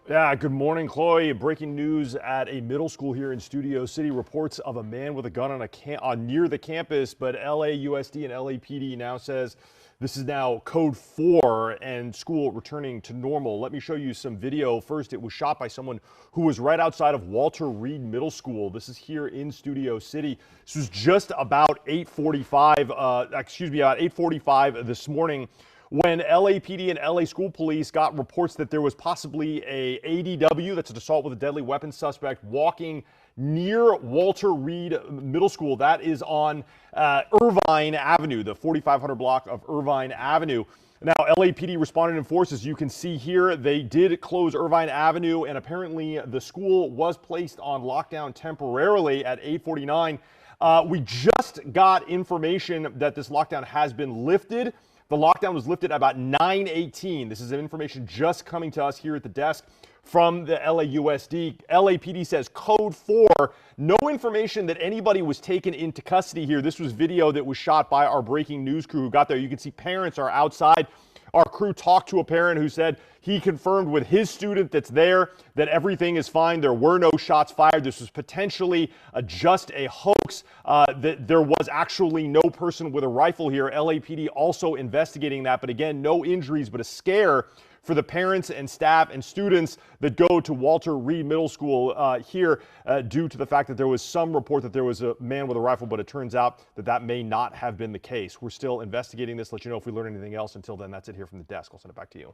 Yeah, good morning, Chloe. Breaking news at a middle school here in Studio City. Reports of a man with a gun near the campus, but LAUSD and LAPD now says this is now code 4 and school returning to normal. Let me show you some video. First, it was shot by someone who was right outside of Walter Reed Middle School. This is here in Studio City. This was just about 8:45, about 8:45 this morning, when LAPD and LA School Police got reports that there was possibly a ADW, that's an assault with a deadly weapon suspect, walking near Walter Reed Middle School. That is on Irvine Avenue, the 4500 block of Irvine Avenue. Now, LAPD responded in force. As you can see here, they did close Irvine Avenue, and apparently the school was placed on lockdown temporarily at 8:49. We just got information that this lockdown has been lifted. The lockdown was lifted about 9:18. This is information just coming to us here at the desk from the LAUSD. LAPD says code 4. No information that anybody was taken into custody here. This was video that was shot by our breaking news crew who got there. You can see parents are outside. Our crew talked to a parent who said he confirmed with his student that's there that everything is fine. There were no shots fired. This was potentially just a hoax. That there was actually no person with a rifle here. LAPD also investigating that. But again, no injuries, but a scare for the parents and staff and students that go to Walter Reed Middle School here due to the fact that there was some report that there was a man with a rifle, but it turns out that that may not have been the case. We're still investigating this. Let you know if we learn anything else. Until then, that's it here from the desk. I'll send it back to you.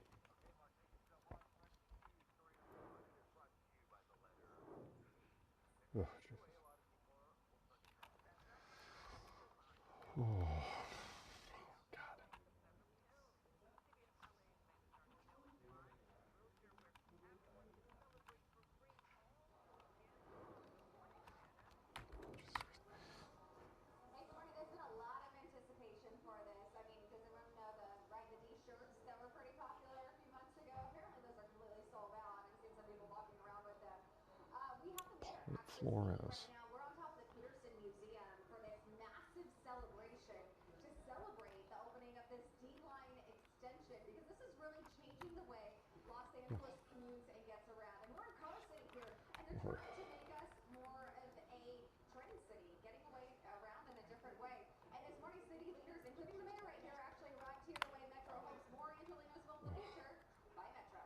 There's been a lot of anticipation for this. I mean, does everyone know the D-shirts that were pretty popular a few months ago? Apparently those are completely sold out. I've seen some people walking around with them. We have the mayor actually speaking right now. We're on top of the Peterson Museum for this massive celebration to celebrate the opening of this D-line extension, because this is really changing the way Los Angeles commutes and gets around. And we're in Color City here, and they're trying to make us more of a train city, getting away around in a different way. And as Marty City leaders, including the mayor right here, actually arrived here, the way Metro hopes more Angelinos will in the future by Metro.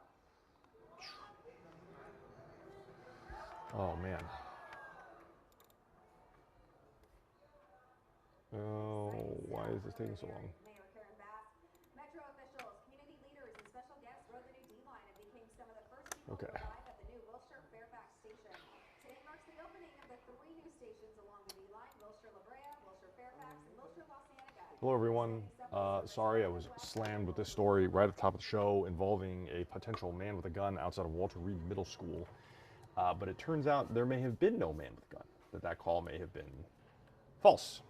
Oh, man. Oh, why is this taking so long? Metro officials, community leaders, and special guests rode the new D-line and became some of the first people Okay. to arrive at the new Wilshire Fairfax station. Today marks the opening of the 3 new stations along the D-line: Wilshire La Brea, Wilshire Fairfax, and Wilshire La Cienega. Hello, everyone. Sorry, I was slammed with this story right at the top of the show involving a potential man with a gun outside of Walter Reed Middle School. But it turns out there may have been no man with a gun, that call may have been false,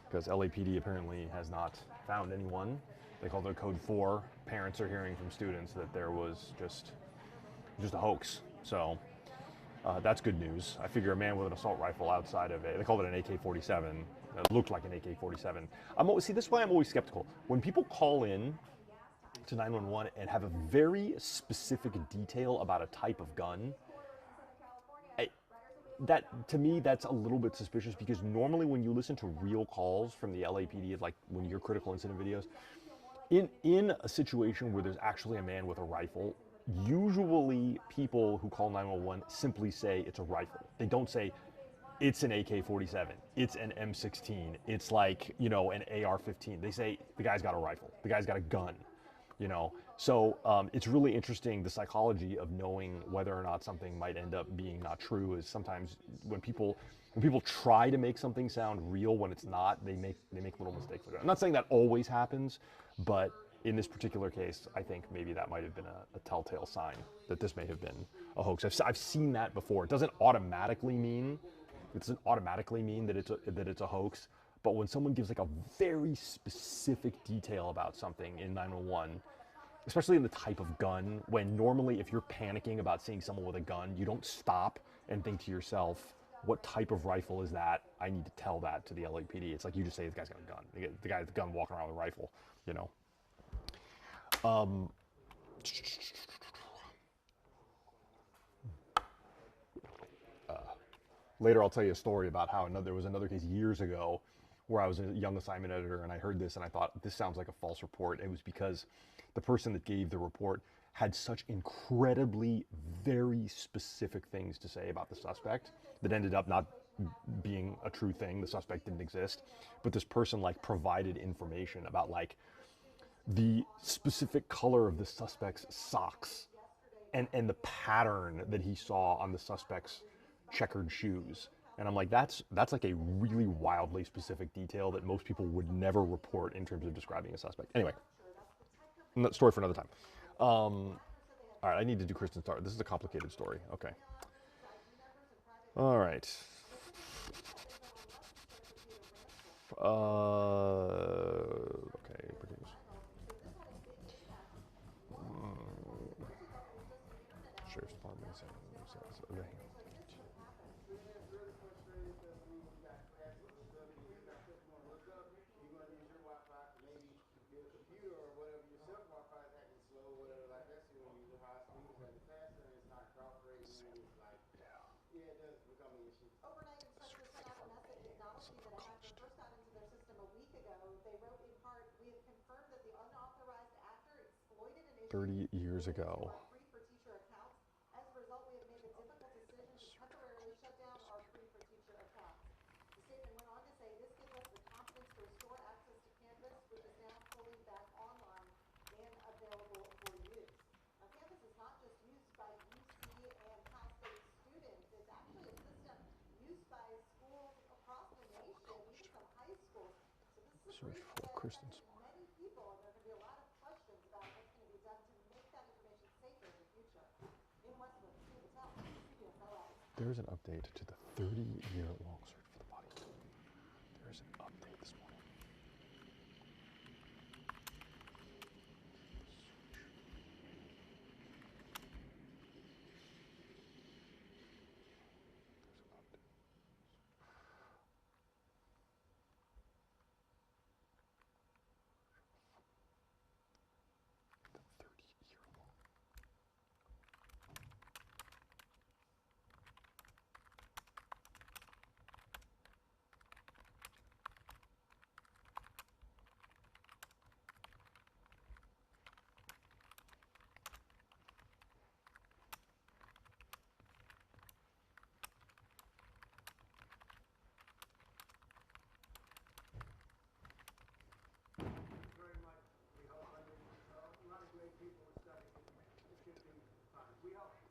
because LAPD apparently has not found anyone. They called it code 4. Parents are hearing from students that there was just a hoax. So that's good news. I figure a man with an assault rifle outside of they called it an AK-47. It looked like an AK-47. See, this is why I'm always skeptical. When people call in to 911 and have a very specific detail about a type of gun, that to me that's a little bit suspicious, because normally when you listen to real calls from the LAPD, like when you're critical incident videos, in a situation where there's actually a man with a rifle, usually people who call 911 simply say it's a rifle. They don't say it's an AK-47, it's an M16, it's like, an AR-15. They say the guy's got a rifle, the guy's got a gun. So it's really interesting, the psychology of knowing whether or not something might end up being not true. Is sometimes when people try to make something sound real when it's not, they make little mistakes like that. I'm not saying that always happens, but in this particular case, I think maybe that might have been a telltale sign that this may have been a hoax. I've seen that before. It doesn't automatically mean that it's a hoax. But when someone gives like a very specific detail about something in 911, especially in the type of gun, when normally if you're panicking about seeing someone with a gun, you don't stop and think to yourself, what type of rifle is that? I need to tell that to the LAPD. It's like you just say, the guy's got a gun. The guy with a gun walking around with a rifle, Later, I'll tell you a story about how there was another case years ago where I was a young assignment editor and I heard this and I thought, this sounds like a false report. It was because the person that gave the report had such incredibly very specific things to say about the suspect that ended up not being a true thing. The suspect didn't exist, but this person like provided information about like the specific color of the suspect's socks and the pattern that he saw on the suspect's checkered shoes. And I'm like, that's like a really wildly specific detail that most people would never report in terms of describing a suspect. Anyway, story for another time. All right, I need to do Kristen Smart. This is a complicated story. Okay. All right. Okay. Sheriff's Department says, okay. Overnight, instructors sent out a message acknowledging that a hacker first got into their system a week ago. They wrote in part, "We have confirmed that the unauthorized actor exploited an issue 30 years ago. our free for teacher accounts. As a result, we have made the difficult decision to temporarily shut down our free for teacher accounts." The statement went on to say, "This gives us the confidence to restore access to Canvas, which is now fully back online and available for use." Now, Canvas is not just used by UC and Cal State students. It's actually a system used by schools across the nation, even some high schools. So this is a Search breach for that Kristen affects Smart. many people, and there are going to be a lot of questions about what's going to be done to make that information safer in the future. In Westwood, Steve Patel, CBS LA. There's an update to the 30-year-long search for the body. There's an update this morning.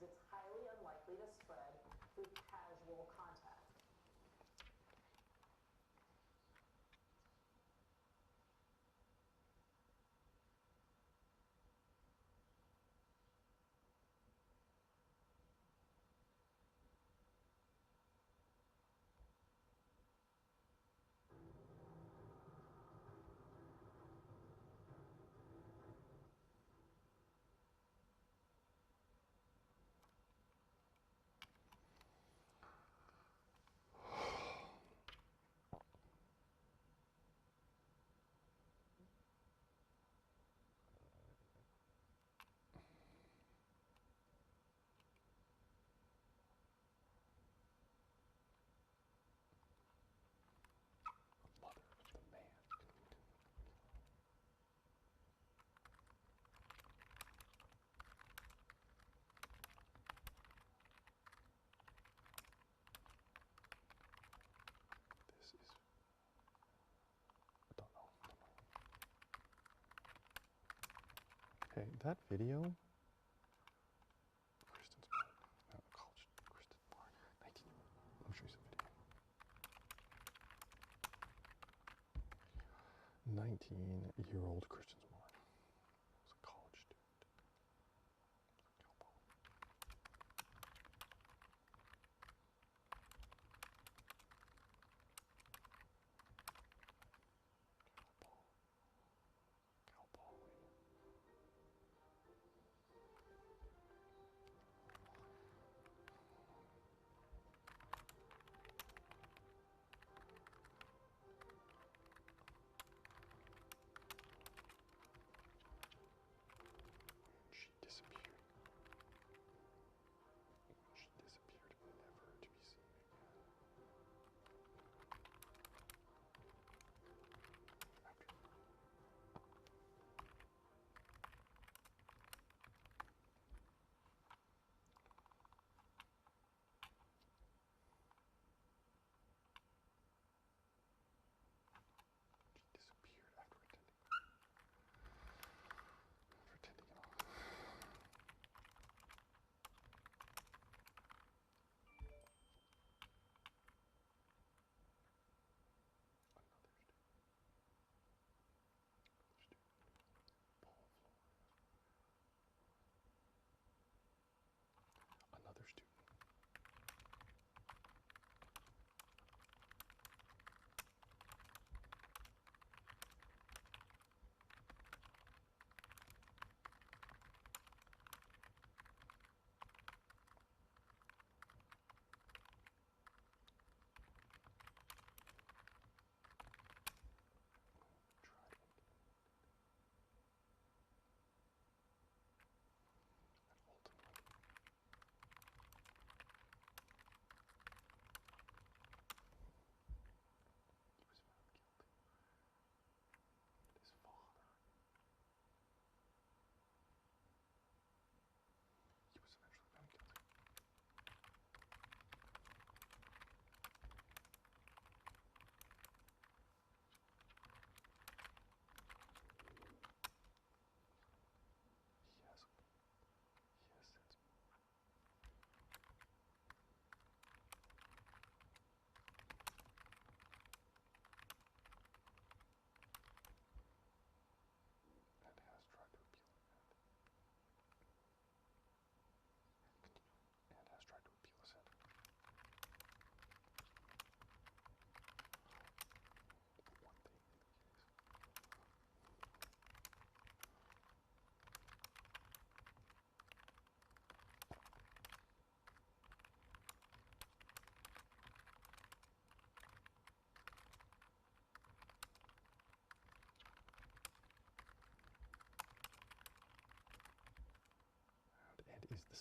It's highly unlikely to spread through casual contact. Okay, that video. Kristen Smart. College. Kristen Smart. 19. Let me show you some video. 19-year-old Kristen Smart was a college student. Cal Poly.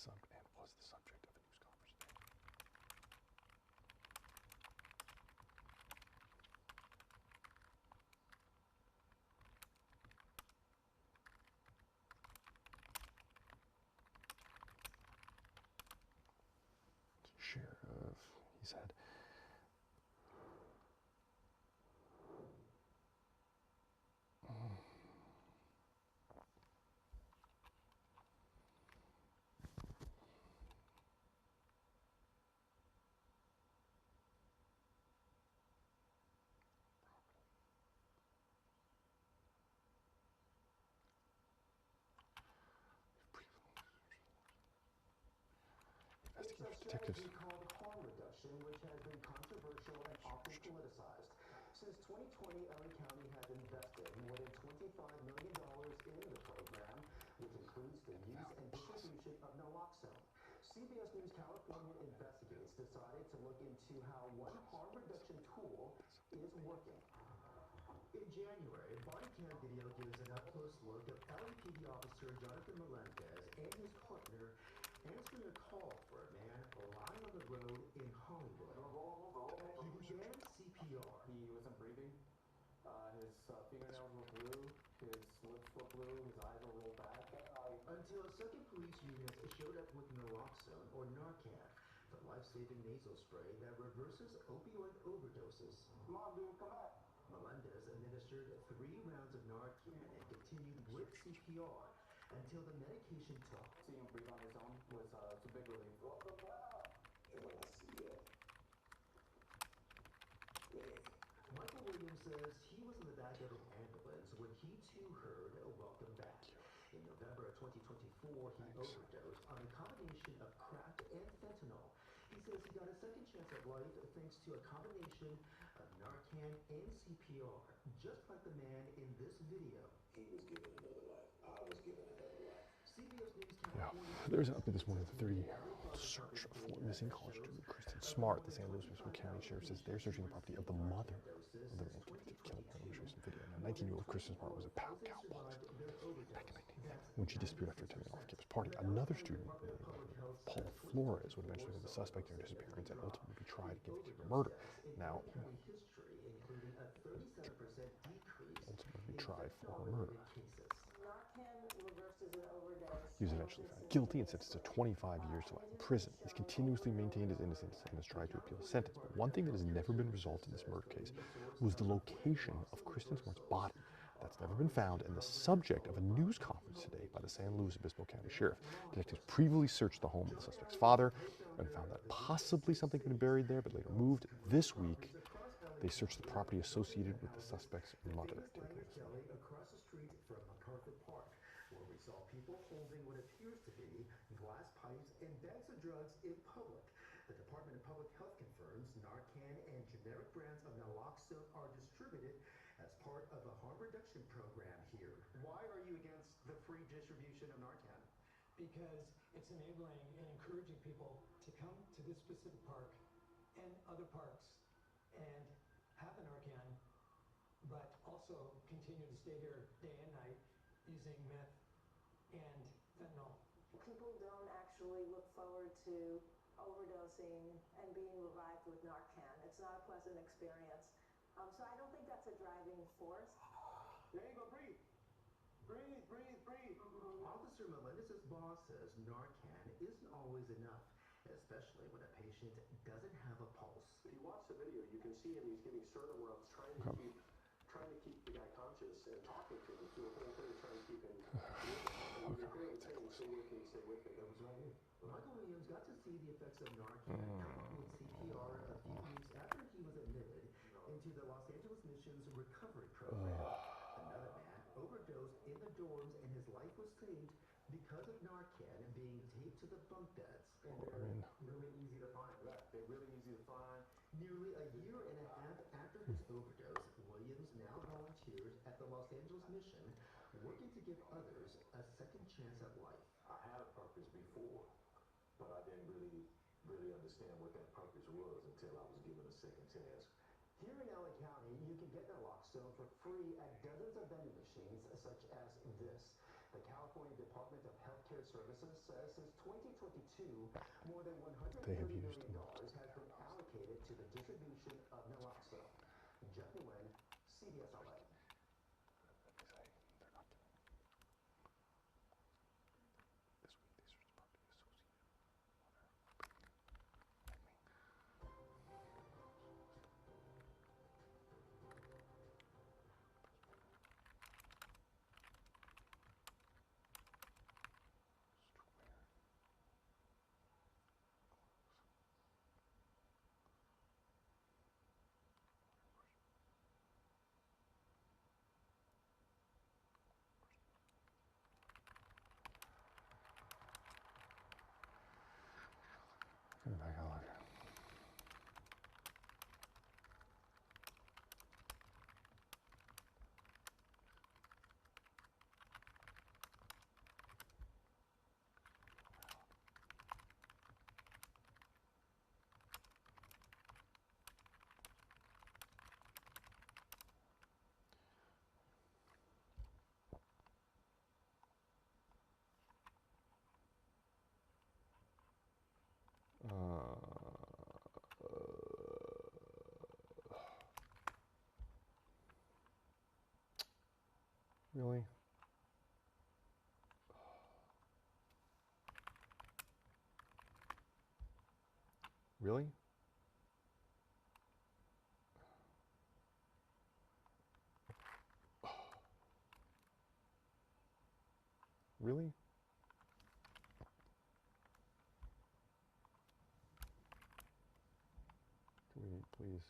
was the subject of a news conference today. Sheriff, he said. It's a strategy called harm reduction, which has been controversial and often politicized. Since 2020, LA County has invested more than $25 million in the program, which includes the use and distribution of naloxone. CBS News California Investigates decided to look into how one harm reduction tool is working. In January, body cam video gives an up-close look of LAPD officer Jonathan Melendez and his partner answering a call for a man lying on the road in Hollywood. He began CPR. He wasn't breathing. His fingernails were blue. His lips were blue. His eyes were rolled back. Until a second police unit showed up with naloxone, or Narcan, the life-saving nasal spray that reverses opioid overdoses. Come on, dude, come back. Melendez administered 3 rounds of Narcan and continued with CPR until the medication took. Seeing him breathe on his own was a big relief. Michael Williams says he was in the back of an ambulance when he too heard a welcome back. In November of 2024, he overdosed on a combination of crack and fentanyl. He says he got a second chance at life thanks to a combination of Narcan and CPR, just like the man in this video. He was given another life. I was given another life. CBS News Yeah, California. there's an update this morning. The 30-year-old search for missing college student Kristen Smart. The San Luis Obispo County Sheriff says they're searching the property of the mother of the man convicted of killing her. Let me show you some video. Now, 19-year-old Kristen Smart was a cow post back in 1990 when she disappeared after attending an off-campus party. Another student, Paul Flores, would eventually be the suspect in her disappearance and ultimately be tried and convicted of murder. Now, ultimately be tried for her murder. He was eventually found guilty and sentenced to 25 years to life in prison. He's continuously maintained his innocence and has tried to appeal his sentence. But one thing that has never been resolved in this murder case was the location of Kristen Smart's body. That's never been found, and the subject of a news conference today by the San Luis Obispo County Sheriff. Detectives previously searched the home of the suspect's father and found that possibly something had been buried there, but later moved. This week, they searched the property associated with the suspect's mother. Across the street from MacArthur Park, where we saw people holding what appears to be glass pipes and bags of drugs in public. The Department of Public Health confirms Narcan and generic brands of naloxone are distributed as part of a harm reduction program here. Why are you against the free distribution of Narcan? Because it's enabling and encouraging people to come to this specific park and other parks and have the Narcan, but also continue to stay here day and night using meth and fentanyl. People don't actually look forward to overdosing and being revived with Narcan. It's not a pleasant experience. So I don't think that's a driving force. There you go, breathe. Breathe, breathe, breathe. Officer Melendez's boss says Narcan isn't always enough, especially when a patient doesn't have a pulse. If you watch the video, you can see him. He's giving sternum rubs, trying to keep the guy conscious and talking to him through the whole thing, trying to keep him. You're hearing him saying, "Stay with me, stay with me." That was right here. Michael Williams got to see the effects of Narcan with CPR a few weeks after he was admitted into the Los Angeles Mission's recovery program. Another man overdosed in the dorms and his life was saved because of Narcan being taped to the bunk beds. And they're really easy to find. Right. They're really easy to find. Nearly a year and a half after his overdose, Williams now volunteers at the Los Angeles Mission, working to give others a second chance at life. I had a purpose before, but I didn't really understand what that purpose was until I was given a second chance. Here in LA County, you can get naloxone for free at dozens of vending machines such as this. The California Department of Healthcare Services says since 2022, more than $130 million has been allocated to the distribution of naloxone. Jeff Nguyen, CBS LA. Really? Really? Really? Can we, please?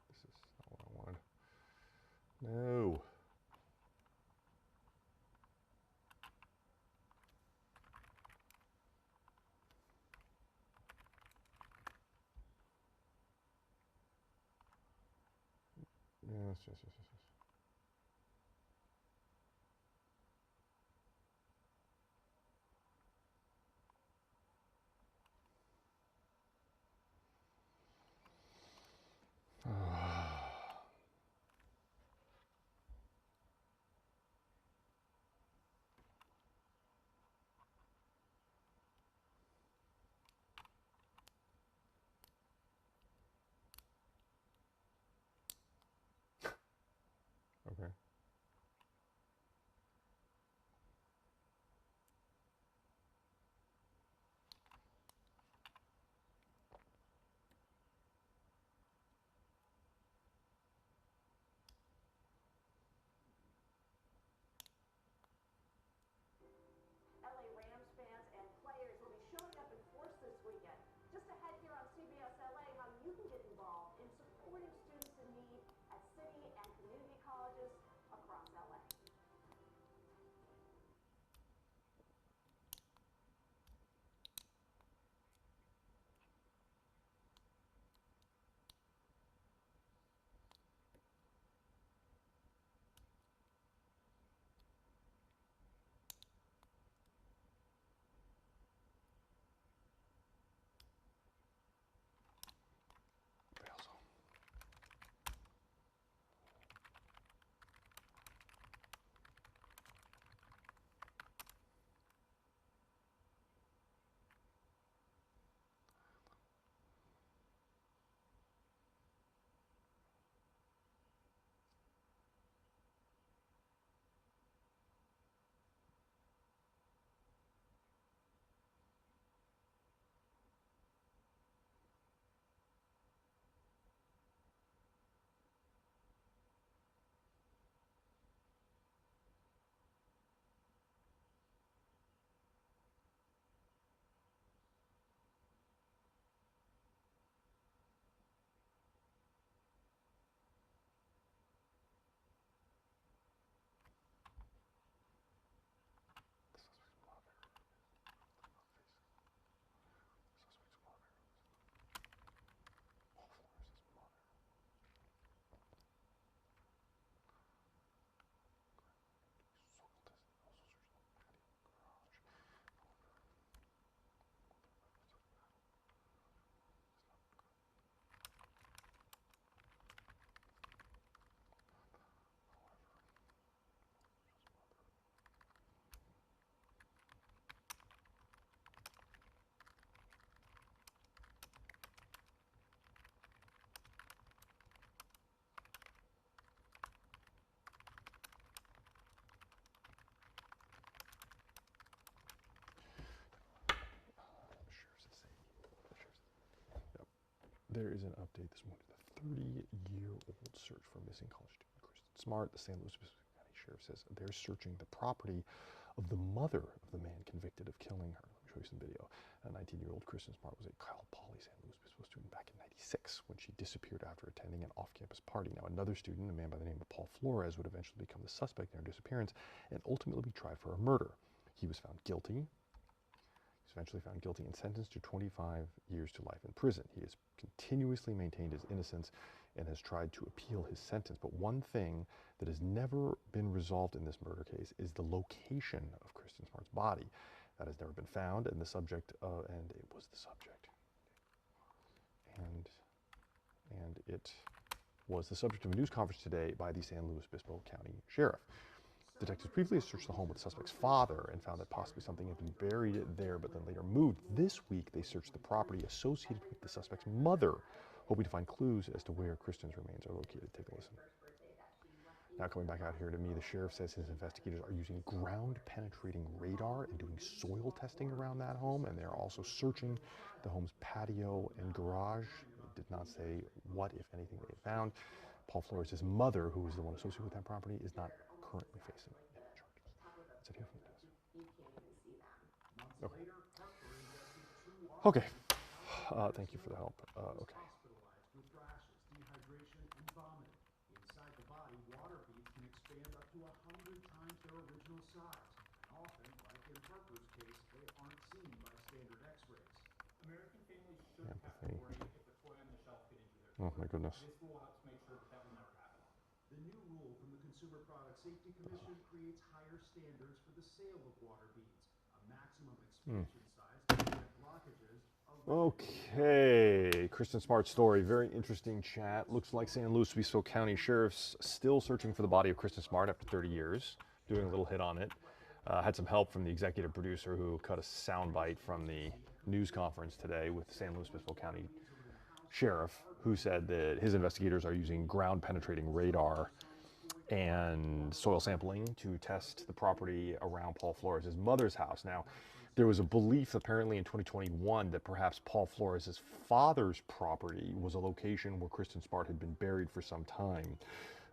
This is not what I wanted. No. Yes, yes, yes, yes, yes. There is an update this morning. The 30-year-old search for missing college student Kristen Smart. The San Luis Obispo County Sheriff says they're searching the property of the mother of the man convicted of killing her. Let me show you some video. A 19-year-old Kristen Smart was a Cal Poly San Luis Obispo student back in '96 when she disappeared after attending an off-campus party. Now, another student, a man by the name of Paul Flores, would eventually become the suspect in her disappearance and ultimately be tried for a murder. He was found guilty. He was eventually found guilty and sentenced to 25 years to life in prison. He has continuously maintained his innocence and has tried to appeal his sentence. But one thing that has never been resolved in this murder case is the location of Kristen Smart's body. That has never been found, and the subject, and it was the subject. And it was the subject of a news conference today by the San Luis Obispo County Sheriff. Detectives briefly searched the home with the suspect's father and found that possibly something had been buried there, but then later moved. This week, they searched the property associated with the suspect's mother, hoping to find clues as to where Kristen's remains are located. Take a listen. Now coming back out here to me, the sheriff says his investigators are using ground-penetrating radar and doing soil testing around that home, and they're also searching the home's patio and garage. They did not say what, if anything, they found. Paul Flores' mother, who is the one associated with that property, is not currently facing any charges. That's it here from the desk. Okay. Thank you for the help. Okay. Hospitalized with rashes, dehydration, and vomiting. Inside the body, water beads can expand up to 100 times their original size. And often, like in Harper's case, they aren't seen by standard x-rays. American families shouldn't have to worry if the toy on the shelf could injure their Oh my goodness. This rule helps make sure that will never happen. The new rule from the Consumer Product Safety Commission creates higher standards for the sale of water beads. A maximum expansion size can prevent blockages. Okay, Kristen Smart's story, very interesting chat. Looks like San Luis Obispo County Sheriff's still searching for the body of Kristen Smart after 30 years, doing a little hit on it. Had some help from the executive producer who cut a soundbite from the news conference today with San Luis Obispo County Sheriff, who said that his investigators are using ground-penetrating radar and soil sampling to test the property around Paul Flores' mother's house. Now, there was a belief apparently in 2021 that perhaps Paul Flores' father's property was a location where Kristen Smart had been buried for some time.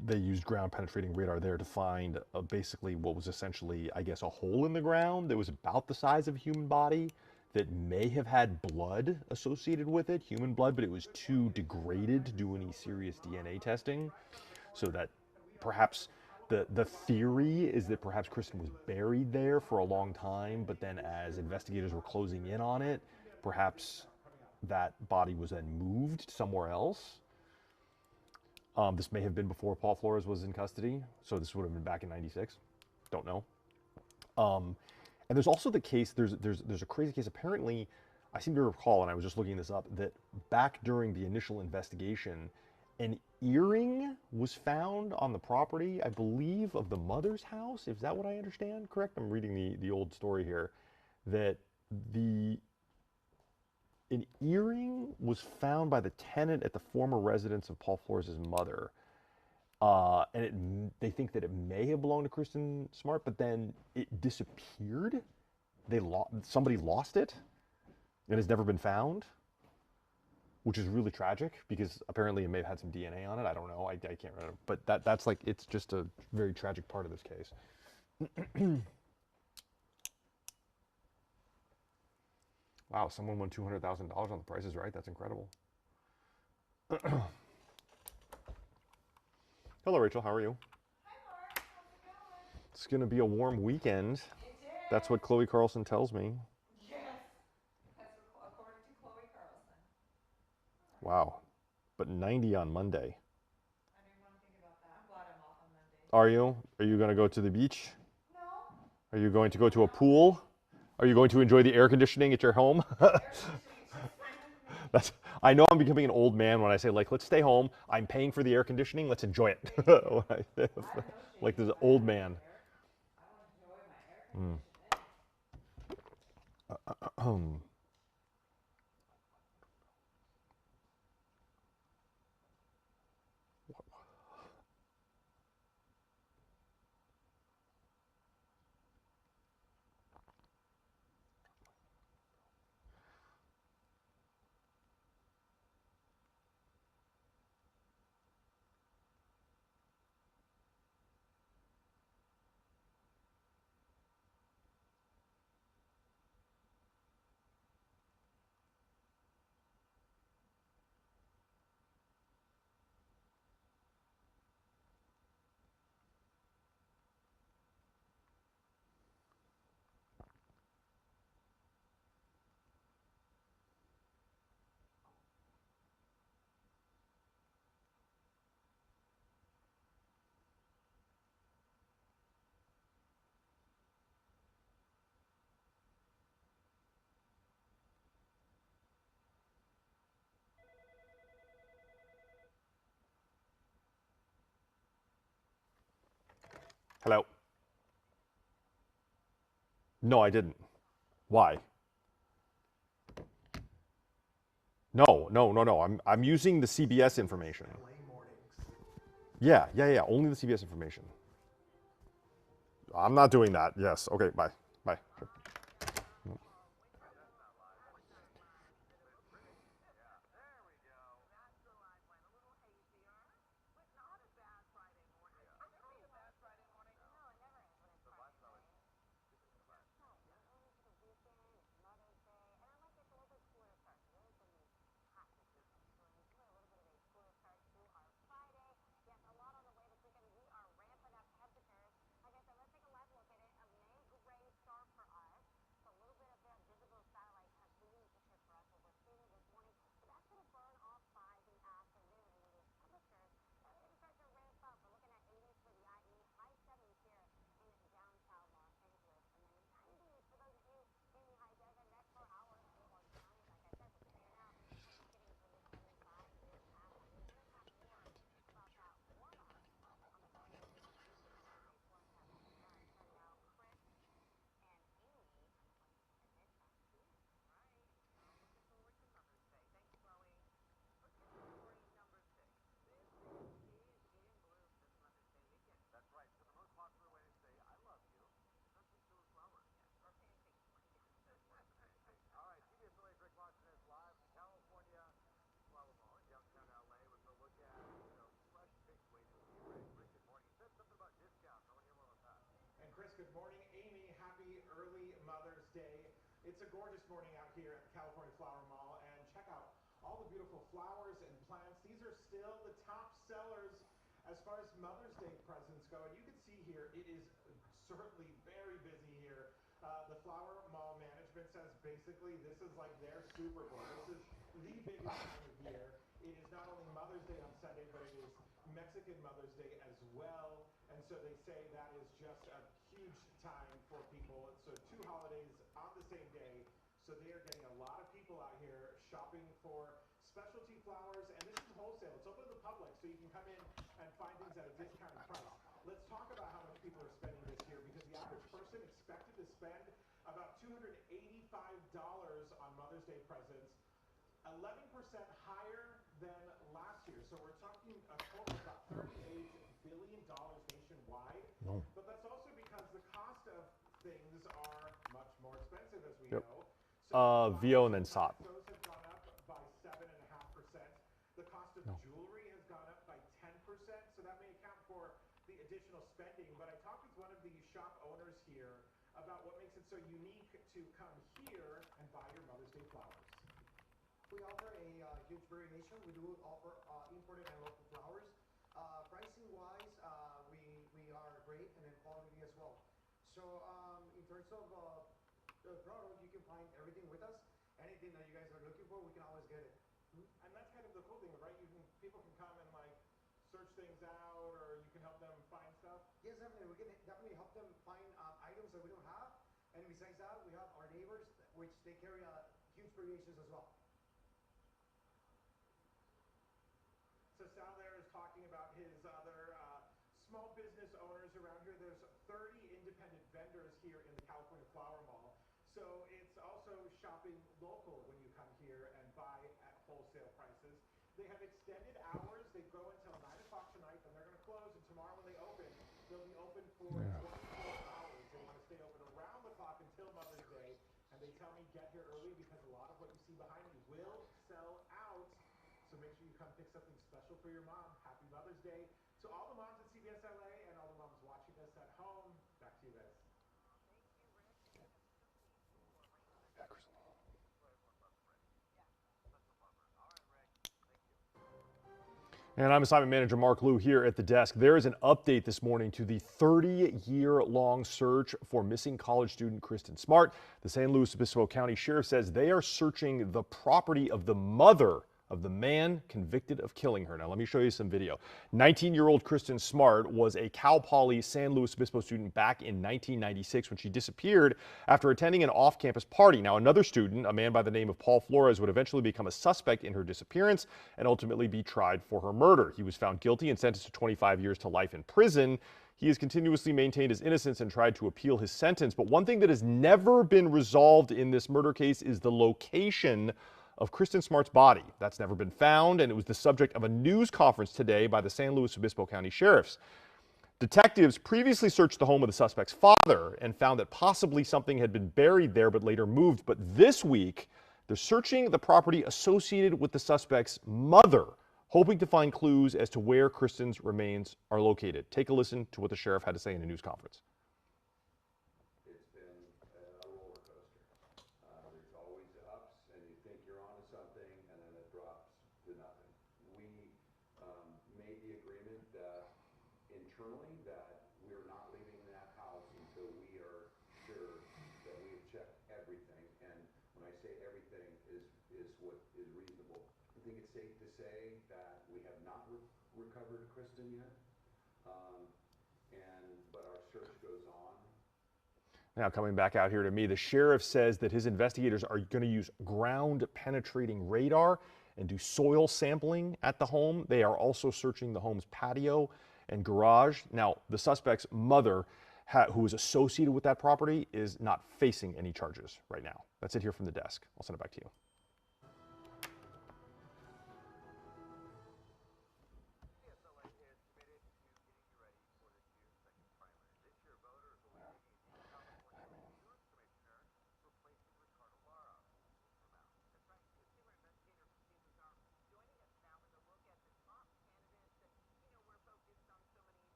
They used ground penetrating radar there to find basically what was essentially, I guess, a hole in the ground that was about the size of a human body that may have had blood associated with it, human blood, but it was too degraded to do any serious DNA testing. So that perhaps the theory is that perhaps Kristen was buried there for a long time, but then as investigators were closing in on it, perhaps that body was then moved somewhere else. This may have been before Paul Flores was in custody, so this would have been back in '96. Don't know. And there's also the case, there's a crazy case, apparently, I seem to recall, and I was just looking this up, that back during the initial investigation, an earring was found on the property, I believe, of the mother's house. Is that what I understand? Correct? I'm reading the old story here. That an earring was found by the tenant at the former residence of Paul Flores' mother. And they think that it may have belonged to Kristen Smart, but then it disappeared. Somebody lost it and has never been found, which is really tragic because apparently it may have had some DNA on it. I don't know. I can't remember. But that's like, it's just a very tragic part of this case. Wow, someone won $200,000 on The Price is Right. That's incredible. Hello, Rachel. How are you? Hi, Mark. How's it going? It's going to be a warm weekend. That's what Chloe Carlson tells me. Yes. That's according to Chloe Carlson. Wow. But 90 on Monday. I didn't want to think about that. I'm glad I'm off on Monday. Are you? Are you going to go to the beach? No. Are you going to go to a pool? Are you going to enjoy the air conditioning at your home? I know I'm becoming an old man when I say, like, let's stay home. I'm paying for the air conditioning. Let's enjoy it. Like this old man. I want to enjoy my air conditioning. Hello? No, I didn't. Why? No, no, no, no. I'm using the CBS information. Yeah, yeah, yeah. Only the CBS information. I'm not doing that. Yes. Okay. Bye. Bye. Sure. And Chris, good morning. Amy, happy early Mother's Day. It's a gorgeous morning out here at the California Flower Mall, and check out all the beautiful flowers and plants. These are still the top sellers as far as Mother's Day presents go. And you can see here, it is certainly very busy here. The Flower Mall management says basically this is like their Super Bowl. This is the biggest time of year. It is not only Mother's Day on Sunday, but it is Mexican Mother's Day as well. And so they say that is just a huge time for people. So two holidays on the same day. So they are getting a lot of people out here shopping for specialty flowers. And this is wholesale. It's open to the public, so you can come in and find things at a discounted price. Let's talk about how much people are spending this year, because the average person expected to spend about $285 on Mother's Day presents, 11% higher than last year. So we're talking a total of about $38 billion nationwide. No. But that's also because the cost of things are much more expensive, as we Yep. know. So VO and then SOT. those have gone up by 7.5%. The cost of jewelry has gone up by 10%. So that may account for the additional spending. But I talked with one of the shop owners here about what makes it so unique to come here and buy your Mother's Day flowers. We offer a huge variation. We do offer imported and local flowers. Pricing wise, we are great, and in quality as well. So in terms of the product, you can find everything with us. Anything that you guys are looking for, we can always get it. And that's kind of the cool thing, right? People can come and like search things out, or you can help them find stuff. Yes, definitely. We can definitely help them find items that we don't have. And besides that, we have our neighbors, which they carry huge variations as well. So Sal there is talking about his other small business owners around here. There's 30 independent vendors here in the California Flower Mall. So it's also shopping local when you come here and buy at wholesale prices. They have extended hours. They go until 9 o'clock tonight, then they're going to close. And tomorrow when they open, they'll be open for 24 hours. They want to stay open around the clock until Mother's Day. And they tell me get here early, because a lot of what you see behind me will sell out. So make sure you come pick something special for your mom. Happy Mother's Day to all the moms at CBS LA and all the moms watching us at home. Back to you guys. Yeah, Kristen. And I'm assignment manager Mark Liu here at the desk. There is an update this morning to the 30-year-long search for missing college student Kristen Smart. The San Luis Obispo County Sheriff says they are searching the property of the mother of the man convicted of killing her. Now, let me show you some video. 19-year-old Kristen Smart was a Cal Poly San Luis Obispo student back in 1996 when she disappeared after attending an off-campus party. Now, another student, a man by the name of Paul Flores, would eventually become a suspect in her disappearance and ultimately be tried for her murder. He was found guilty and sentenced to 25 years to life in prison. He has continuously maintained his innocence and tried to appeal his sentence. But one thing that has never been resolved in this murder case is the location of Kristen Smart's body. That's never been found, and it was the subject of a news conference today by the San Luis Obispo County Sheriffs. Detectives previously searched the home of the suspect's father and found that possibly something had been buried there but later moved. But this week, they're searching the property associated with the suspect's mother, hoping to find clues as to where Kristen's remains are located. Take a listen to what the sheriff had to say in a news conference. It's been a roller coaster. There's always ups, and you think you're onto something, and then it drops to nothing. We made the agreement that internally that we're not leaving that house until we are sure that we have checked everything. And when I say everything is what is reasonable. I think it's safe to say that we have not recovered Kristen yet, but our search goes on. Now, coming back out here to me, the sheriff says that his investigators are going to use ground-penetrating radar and do soil sampling at the home. They are also searching the home's patio and garage. Now, the suspect's mother, who is associated with that property, is not facing any charges right now. That's it here from the desk. I'll send it back to you.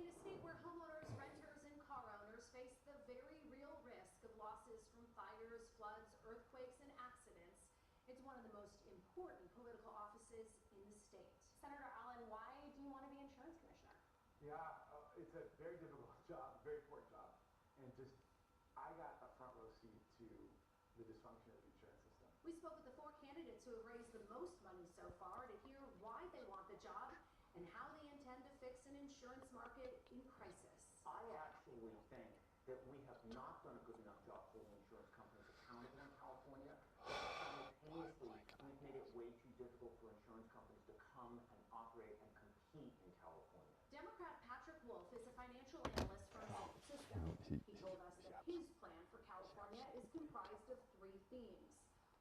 In a state where homeowners, renters, and car owners face the very real risk of losses from fires, floods, earthquakes, and accidents, it's one of the most important political offices in the state. Senator Allen, why do you want to be insurance commissioner? Yeah, it's a very difficult job, very important job, and I got a front row seat to the dysfunction of the insurance system. We spoke with the 4 candidates who have raised the most money so far to hear why they want the job and how they intend to fix an insurance market in crisis. I actually think that we have not done a good enough job holding insurance companies accountable in California. Simultaneously, we've made it way too difficult for insurance companies to come and operate and compete in California. Democrat Patrick Wolf is a financial analyst from San Francisco. He told us that his plan for California is comprised of 3 themes.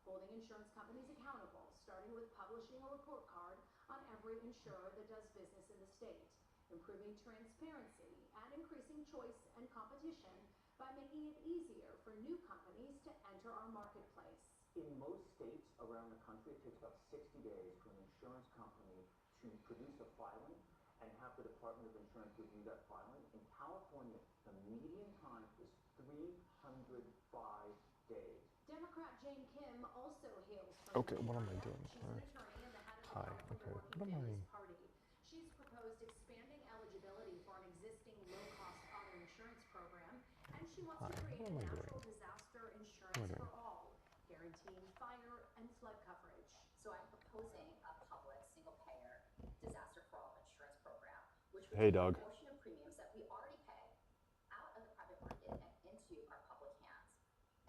Holding insurance companies accountable, starting with publishing a report card on every insurer that does business in the state, improving transparency, and increasing choice and competition by making it easier for new companies to enter our marketplace. In most states around the country, it takes about 60 days for an insurance company to produce a filing and have the Department of Insurance review that filing. In California, the median time is 305 days. Democrat Jane Kim also hails from Okay, what am I doing? She's an attorney and the head of the Hi, California okay. Working What am I? Families Party. She's proposed expanding eligibility for an existing low-cost auto insurance program, and she wants to create a natural disaster insurance for all, guaranteeing fire and flood coverage. So I'm proposing a public single-payer disaster for all insurance program, which would Hey, take Doug. a portion of premiums that we already pay out of the private market and into our public hands.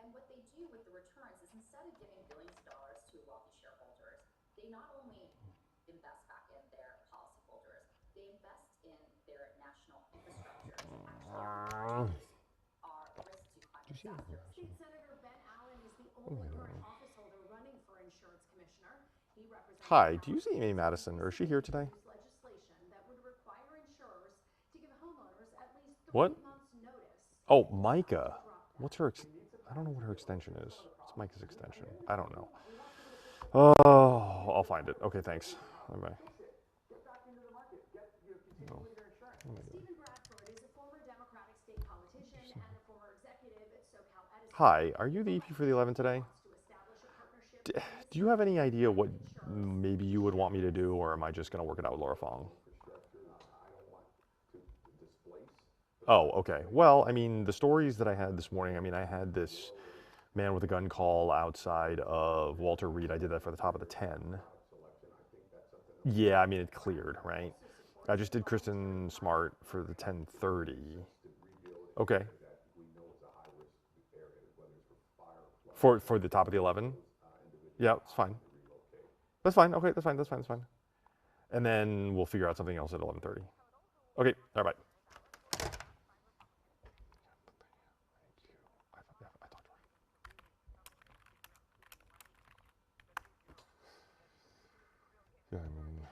And what they do with the returns is instead of giving billions of dollars to wealthy shareholders, they not only invest back in their policyholders, they invest in their national infrastructure to actually reduce our risk to climate disasters. State Senator Ben Allen is the only current office holder running for insurance commissioner. He represents Hi, do you see Amy Madison, or is she here today? legislation that would require insurers to give homeowners at least 3 What? months notice. Oh, Micah. What's her I don't know what her extension is. It's Micah's extension. I don't know. Oh, I'll find it. Okay, thanks. Bye-bye. Get back into the market. Continue with your insurance. Stephen Bradford is a former Democratic state politician and a former executive at SoCal Edison. Hi, are you the EP for the 11 today? Do you have any idea what maybe you would want me to do, or am I just going to work it out with Laura Fong? Oh, okay. Well, I mean, the stories that I had this morning, I mean, I had this man with a gun call outside of Walter Reed. I did that for the top of the 10. Yeah, I mean, it cleared, right? I just did Kristen Smart for the 10:30. Okay. For the top of the 11? Yeah, it's fine. That's fine. Okay, that's fine. That's fine. That's fine. And then we'll figure out something else at 11:30. Okay. All right. Yeah, I mean,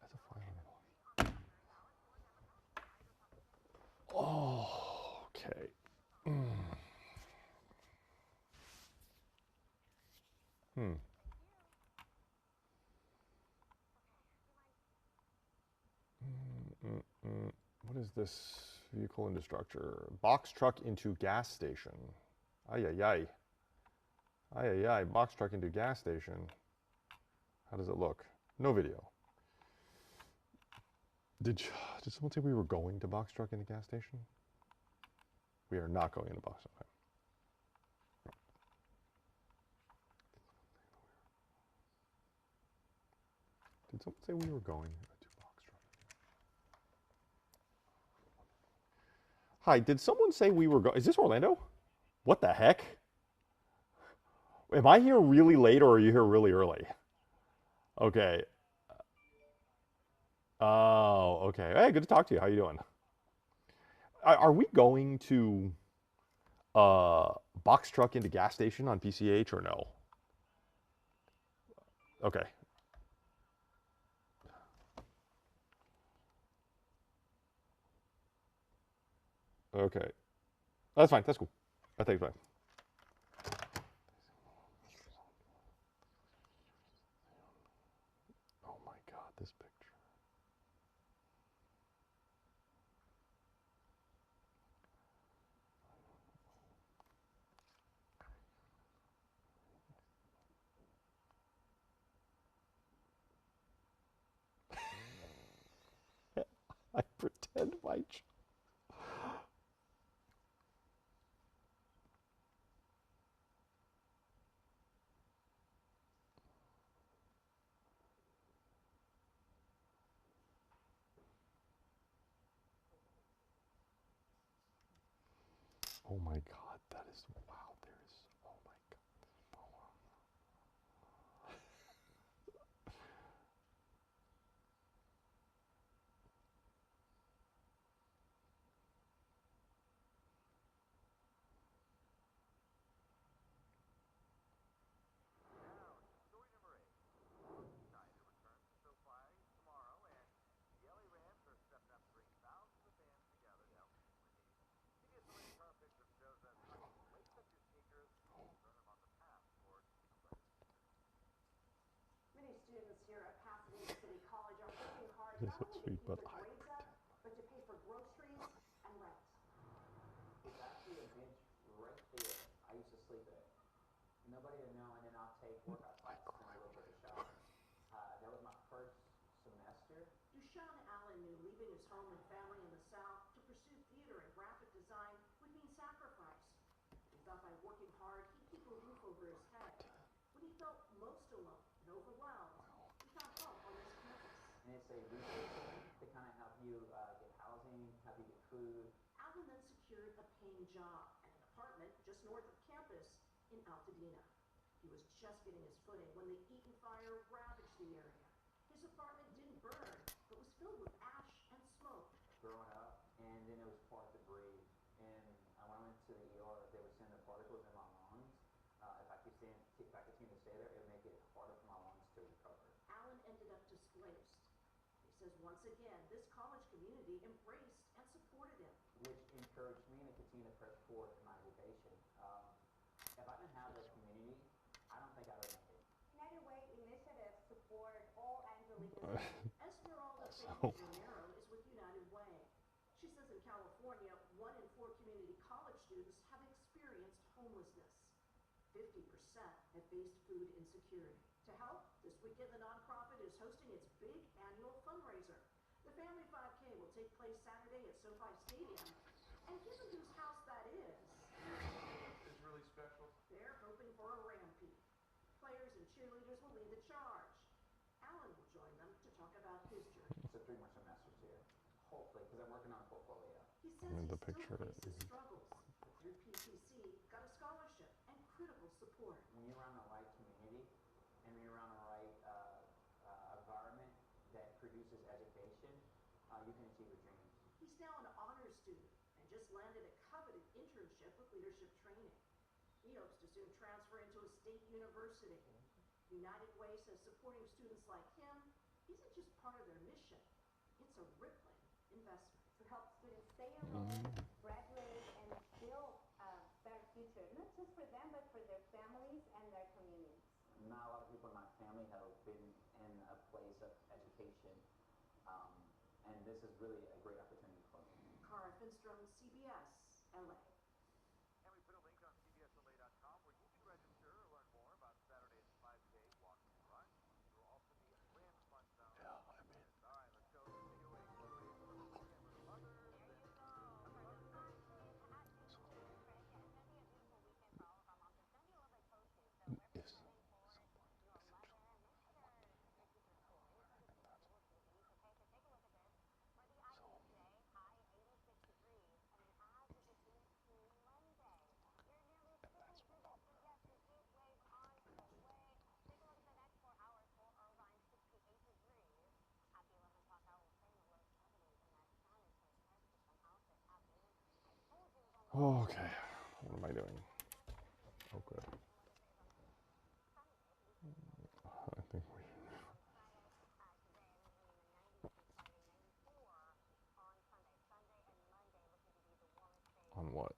that's a fine. Oh, okay. Hmm. What is this vehicle into structure? Box truck into gas station. Ay, ay, ay. Ay, ay, ay. Box truck into gas station. How does it look? No video. Did someone say we were going to box truck into gas station? We are not going into box truck. Did someone say we were going to box truck? Hi, did someone say we were going? Is this Orlando? What the heck? Am I here really late or are you here really early? Okay. Oh, okay. Hey, good to talk to you. How you doing? Are we going to box truck into gas station on PCH or no? Okay. Okay. That's fine. That's cool. I think it's fine. Oh my God, this picture. I pretend my. Oh my God, that is wow. There is. Oh my God. here at Pasadena City College are working hard not only to keep their grades up, but to pay for groceries and rent. It's actually a bench right there. I used to sleep in it. Nobody would know, and then I'll take workout classes and I go take a shower. That was my first semester. Dushawn Allen knew leaving his home and family in the South to pursue theater and graphic design would mean sacrifice. He thought by working hard, he'd keep a roof over his head. When he felt most alone and overwhelmed, he found help on this campus. And it's a resource center to kind of help you get housing, help you get food. Allen then secured a paying job at an apartment just north of campus in Altadena. He was just getting his footing when the Eaton fire ravaged the area. His apartment didn't burn, but was filled with ash and smoke. Growing up, and then it was part debris. And when I went to the ER, they were sending particles in my lungs. If I continue to stay there, it would make it harder for my lungs to recover. Allen ended up displaced. He says once again, this college community embraced and supported him. Which encouraged me to continue to press forward in my education. If I didn't have this community, I don't think I would make it. United Way initiatives support all Angelinos. Esmeralda Romero is with United Way. She says in California, 1 in 4 community college students have experienced homelessness. 50% have faced food insecurity. To help, this weekend the nonprofit is hosting its big annual fundraiser. The Family 5K will take place Saturday at SoFi Stadium. And given whose house that is, It's really special. they're hoping for a rampage. Players and cheerleaders will lead the charge. Allen will join them to talk about his journey. So 3 more semesters here, hopefully, because I'm working on a portfolio. He says he still faces struggles, but through PCC, got a scholarship and critical support. When you're around the right community and when you're around the right environment that produces education, you can achieve your dreams. He's now an honors student and just landed a coveted internship with leadership training. He hopes to soon transfer into a state university. United Way says supporting students like him isn't just part of their mission, it's a rippling investment. To help students stay enrolled, graduate, and build a better future, not just for them, but for their families and their communities. Not a lot of people in my family have been in a place of education, and this is really a great opportunity for me. Cara Finstrom, CBS, LA. And we put a link on cbsla.com where you can register or learn more about Saturday's 5K walk and run. There will also be a grand fun zone. Yeah, I mean. All right, let's go. Take it away. Okay, what am I doing? Oh, good. I think we should. On what?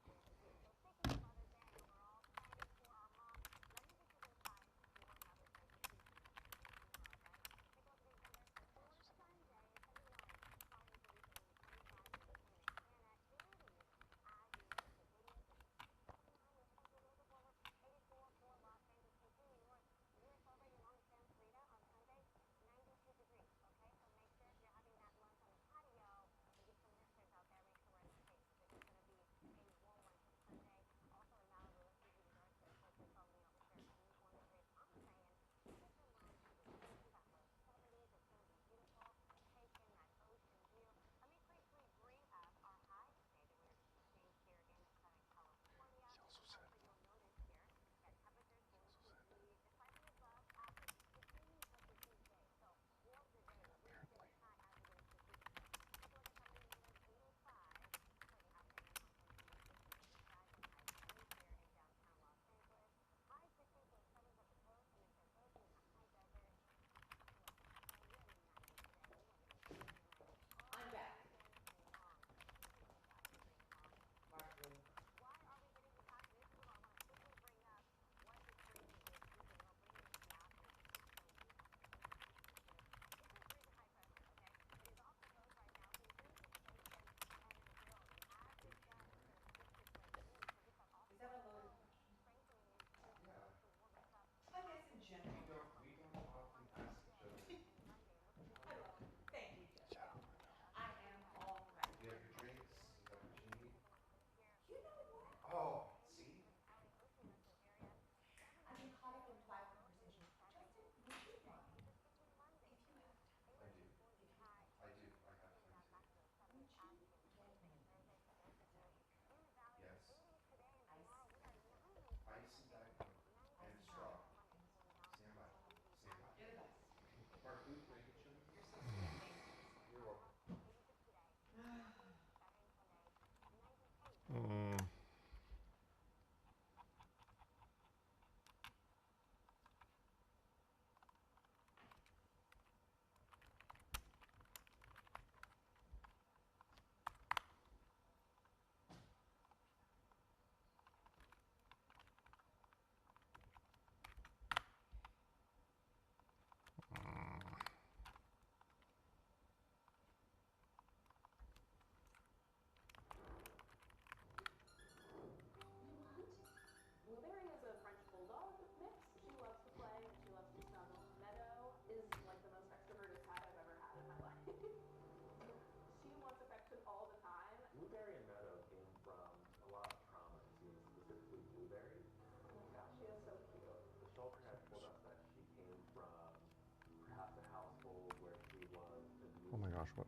gosh, what?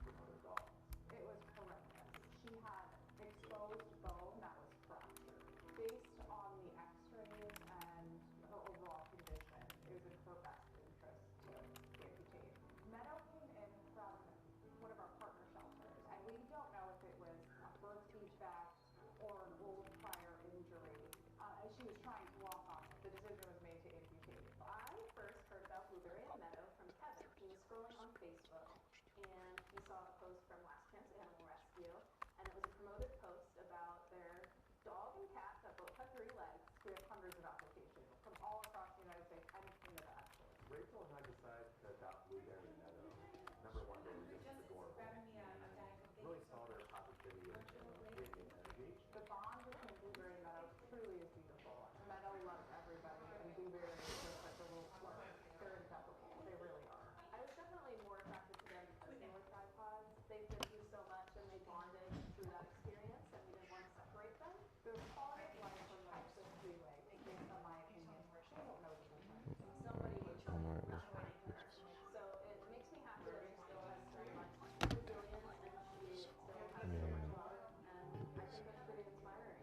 from other dogs. It was horrendous. She had exposed bone that was fractured. Based on the x-rays and her overall condition, it was in her best interest to amputate. Meadow came in from one of our partner shelters, and we don't know if it was a birth defect or an old prior injury. As she was trying to walk on it, the decision was made to amputate. I first heard about Blueberry and Meadow from Kevin. He was scrolling on Facebook and he saw a post from Last Chance Animal Rescue, and it was a promoted post about their dog and cat that both have 3 legs. We have hundreds of applications from all across the United States and Canada, actually. Rachel and I decided to adopt Blueberry and Meadow. Number one, they were just adorable. Really saw their positivity and creating energy. The bond between Blueberry and Meadow truly is beautiful. Meadow loves everybody, and Blueberry is just like a little flirt. They're inseparable. They really are. I was definitely more attracted to them because they were tripods. They've been through so much and they bonded through that experience, and we didn't want to separate them. The quality of life from like the three-way, based on my opinion, she won't know the difference. Somebody was not waiting for her. So it makes me happy that she still has so much resilience and she still has so much love, and I think that's pretty inspiring.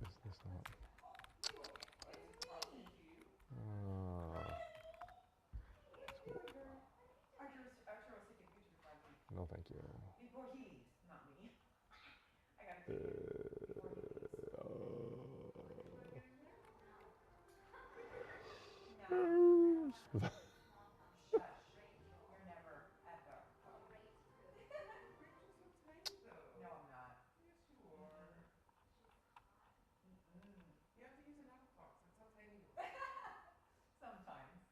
Is this not? No, thank you. Before he, not me. I gotta No. Shush. You're never at the home. Rachel's so tiny though. No, I'm not. Yes, you are. You have to use an applebox. That's how tiny you are. Sometimes.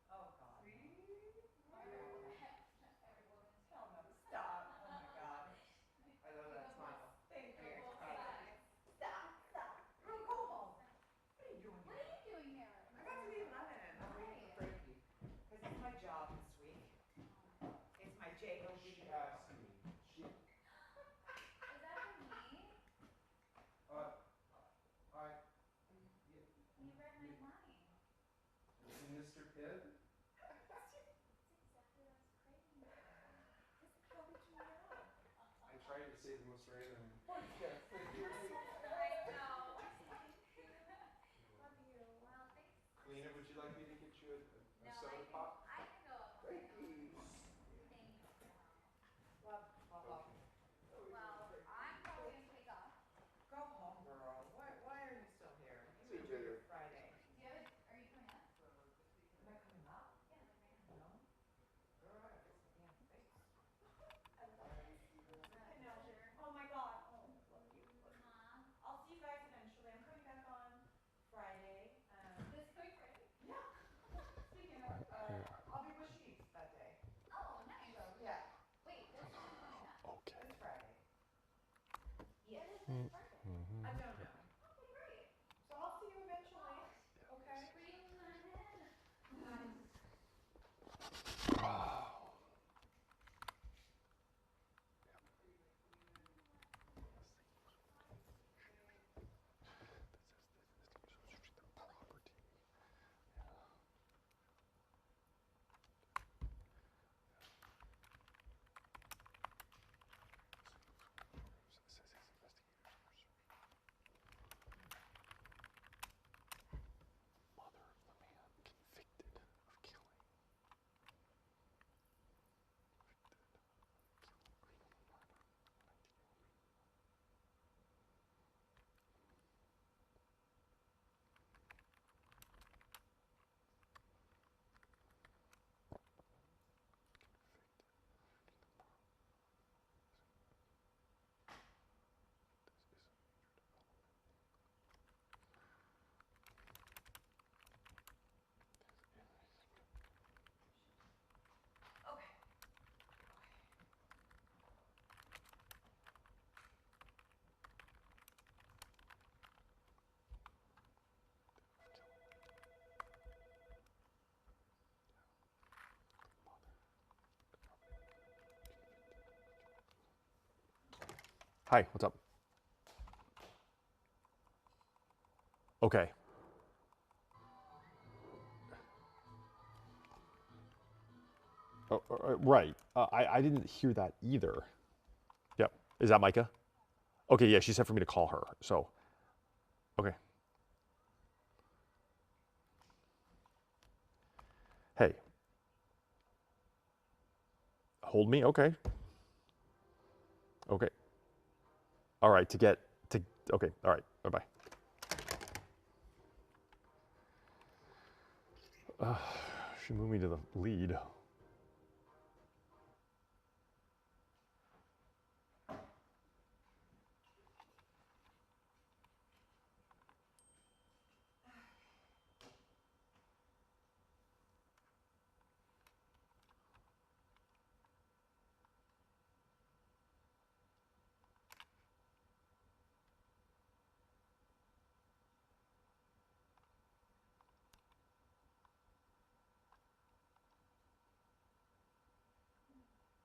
Oh God. See? Hell no. Stop. Oh my God. I love that smile. Thank you. Stop. Girl, go home. What are you doing here? What are you doing here? I got to be 11. I'm waiting for Frankie. Because it's my job this week. It's my J.O.B. She asked me. Is that for me? You read my line. Mr. Pibb? That's exactly what I was craving for. How did you know? I tried to say the most random. What's this? I know. Love you. Well, thanks. Lena, would you like me to get you a No, soda pop? I can go up on my own. Thank you. Love. Okay. Well, I'm probably gonna take off. Go home, girl. Why are you still here? See you You enjoy your later. Friday. Are you coming up? Am I coming up? Yeah, like right now. No. Girl, I gotta fix my damn face. I love it. I know. Oh my God. Oh, love you. Mom. I'll see you guys eventually. I'm coming back on Friday. This coming Friday? Yeah. Speaking of, I'll be with Sheets that day. Oh, nice. So, yeah. Wait, this is coming up. Okay. It's Friday. When is this Friday? I don't know. Okay, great. So I'll see you eventually. Okay? Freedom ahead. Mother of the man convicted of killing. Okay. Hi, what's up? Okay. Right. I didn't hear that either. Yep. Is that Micah? Okay, yeah, she said for me to call her. So, okay. Hey. Hold me? Okay. Okay. All right, okay, all right, bye-bye. She moved me to the lead.